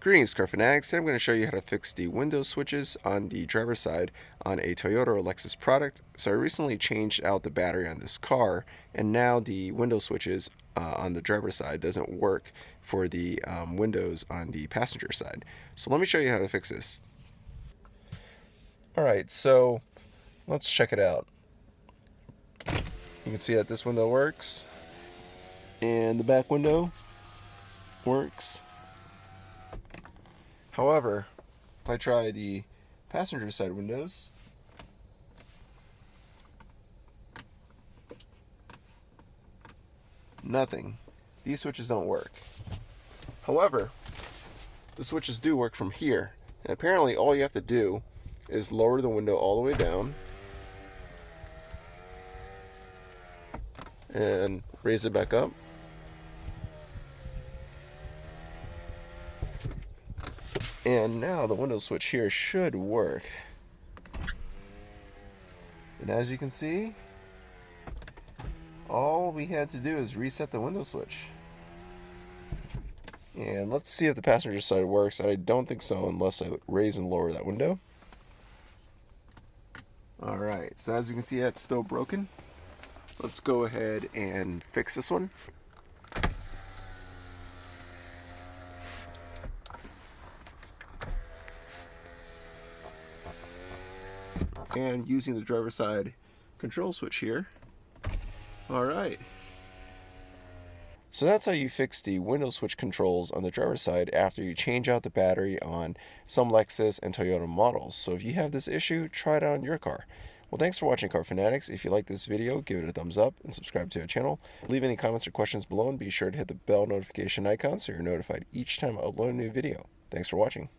Greetings, car fanatics. Today I'm going to show you how to fix the window switches on the driver's side on a Toyota or Lexus product. So I recently changed out the battery on this car, and now the window switches on the driver's side doesn't work for the windows on the passenger side. So let me show you how to fix this. Alright, so let's check it out. You can see that this window works, and the back window works. However, if I try the passenger side windows, nothing. These switches don't work. However, the switches do work from here. And apparently all you have to do is lower the window all the way down and raise it back up. And now the window switch here should work. And as you can see, all we had to do is reset the window switch. And let's see if the passenger side works. I don't think so unless I raise and lower that window. Alright, so as you can see, that's still broken. Let's go ahead and fix this one. And using the driver's side control switch here. Alright. So that's how you fix the window switch controls on the driver's side after you change out the battery on some Lexus and Toyota models. So if you have this issue, try it out on your car. Well, thanks for watching, Car Fanatics. If you like this video, give it a thumbs up and subscribe to our channel. Leave any comments or questions below, and be sure to hit the bell notification icon so you're notified each time I upload a new video. Thanks for watching.